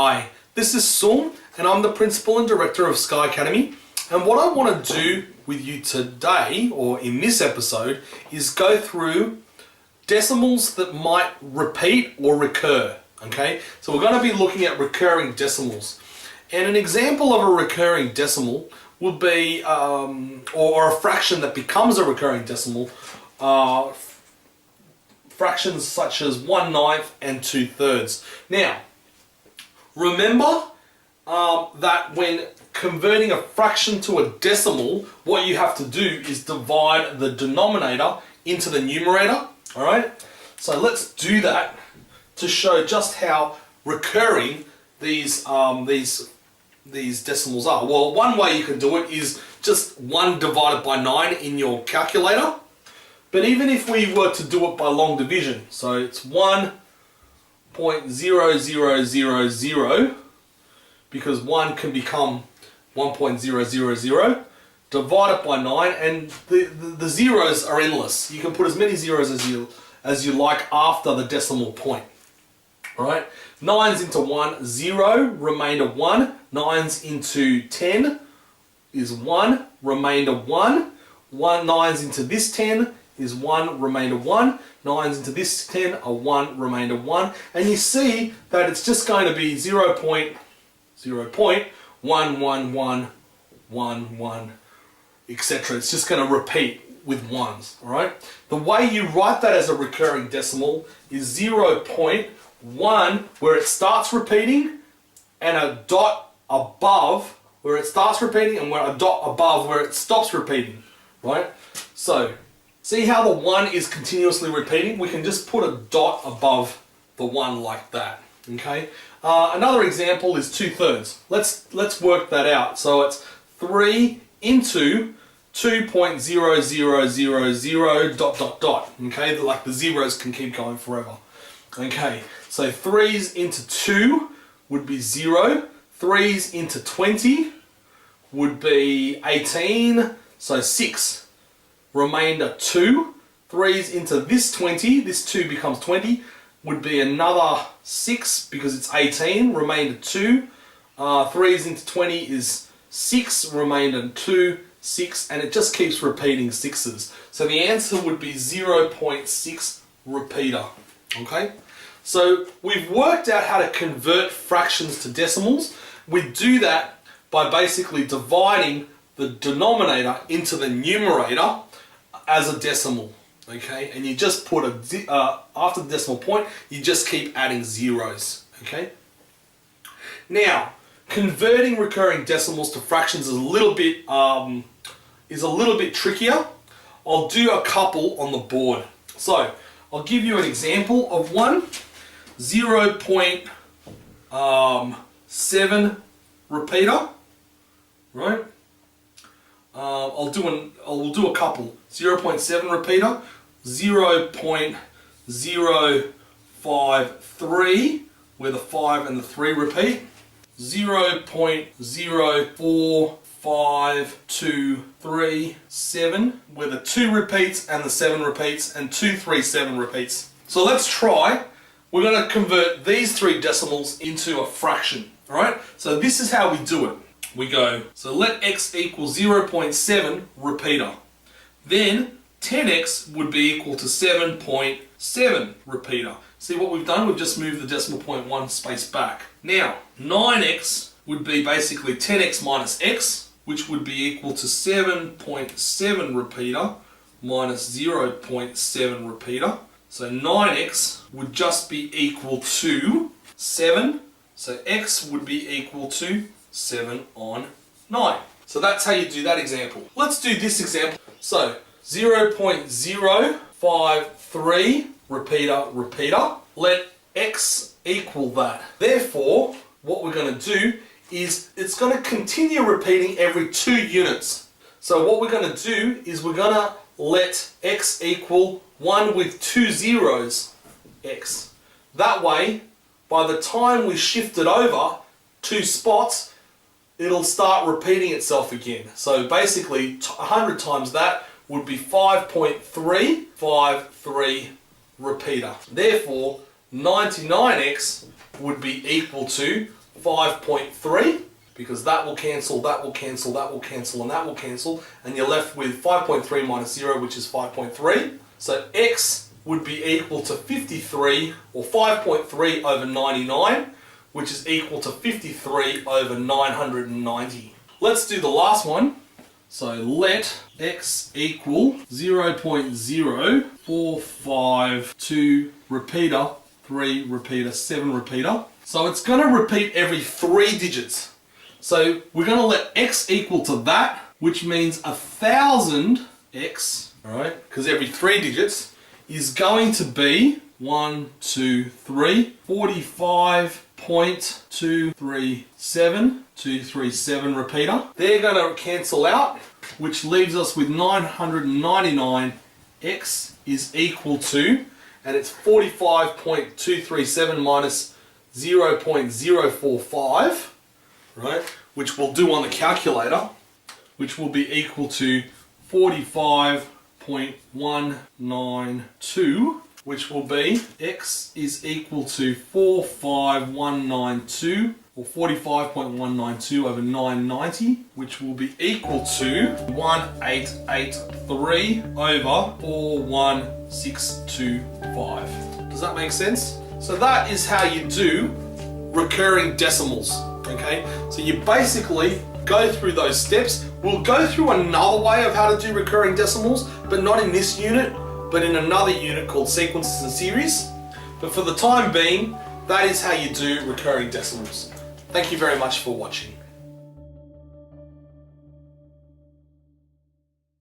Hi, this is Sung and I'm the Principal and Director of Sky Academy, and what I want to do with you today, or in this episode, is go through decimals that might repeat or recur. Okay, so we're going to be looking at recurring decimals, and an example of a recurring decimal would be, or a fraction that becomes a recurring decimal, fractions such as 1/9 and 2/3. Now, remember that when converting a fraction to a decimal, what you have to do is divide the denominator into the numerator. All right, so let's do that to show just how recurring these decimals are. Well, one way you can do it is just 1 divided by 9 in your calculator. But even if we were to do it by long division, so it's 1.0000, because 1 can become 1.000, divide it by 9, and the zeros are endless. You can put as many zeros as you like after the decimal point. Alright, 9's into 1, 0, remainder 1, 9's into 10 is 1, remainder 1, 9's into this 10 is 1, remainder 1, 9's into this 10 are 1, remainder 1, and you see that it's just going to be 0.11111, etc. It's just going to repeat with ones. Alright, the way you write that as a recurring decimal is 0.1 where it starts repeating, and a dot above where it starts repeating, and a dot above where it stops repeating. Right? So, see how the 1 is continuously repeating? We can just put a dot above the 1 like that. Okay. Another example is 2/3. Let's work that out. So it's 3 into 2.0000 dot dot dot. Okay, like the zeros can keep going forever. Okay, so 3's into 2 would be 0. 3's into 20 would be 18. So 6. Remainder 2. 3's into this 20. This 2 becomes 20. Would be another 6 because it's 18. Remainder 2. 3's into 20 is 6. Remainder 2. 6, and it just keeps repeating 6's. So the answer would be 0.6 repeater. Okay, so we've worked out how to convert fractions to decimals. We do that by basically dividing the denominator into the numerator as a decimal. Okay, and you just put after the decimal point, you just keep adding zeros. Okay, now converting recurring decimals to fractions is a little bit trickier. I'll do a couple on the board. So I'll give you an example of one. 0.7 repeater. Right. I'll do a couple. 0.7 repeater. 0.053 where the 5 and the 3 repeat. 0.045237 where the 2 repeats and the 7 repeats, and 237 repeats. So let's try. We're going to convert these 3 decimals into a fraction. Alright, so this is how we do it. We go, so let x equal 0.7 repeater. Then 10x would be equal to 7.7 repeater. See what we've done? We've just moved the decimal point 1 space back. Now, 9x would be basically 10x minus x, which would be equal to 7.7 repeater minus 0.7 repeater. So 9x would just be equal to 7. So x would be equal to 7 on 9. So that's how you do that example. Let's do this example. So 0.053 repeater. Let x equal that. Therefore, what we're going to do is it's going to continue repeating every 2 units. So what we're going to do is we're going to let x equal 1 with 2 zeros x. That way, by the time we shift it over 2 spots, it'll start repeating itself again. So basically 100 times that would be 5.353 repeater. Therefore, 99x would be equal to 5.3, because that will cancel, that will cancel, that will cancel, and that will cancel, and you're left with 5.3 minus 0, which is 5.3. So x would be equal to 53, or 5.3 over 99, which is equal to 53 over 990. Let's do the last one. So let x equal 0.0452 repeater, 3 repeater, 7 repeater. So it's going to repeat every 3 digits. So we're going to let x equal to that, which means 1000x, all right, because every 3 digits is going to be 1, 2, 3, 45.237 repeater. They're going to cancel out, which leaves us with 999. X is equal to, and it's 45.237 minus 0.045, right, which we'll do on the calculator, which will be equal to 45.192, which will be x is equal to 45192, or 45.192 over 990, which will be equal to 1883 over 41625. Does that make sense? So that is how you do recurring decimals, okay? So you basically go through those steps. We'll go through another way of how to do recurring decimals, but not in this unit, but in another unit called sequences and series. But for the time being, that is how you do recurring decimals. Thank you very much for watching.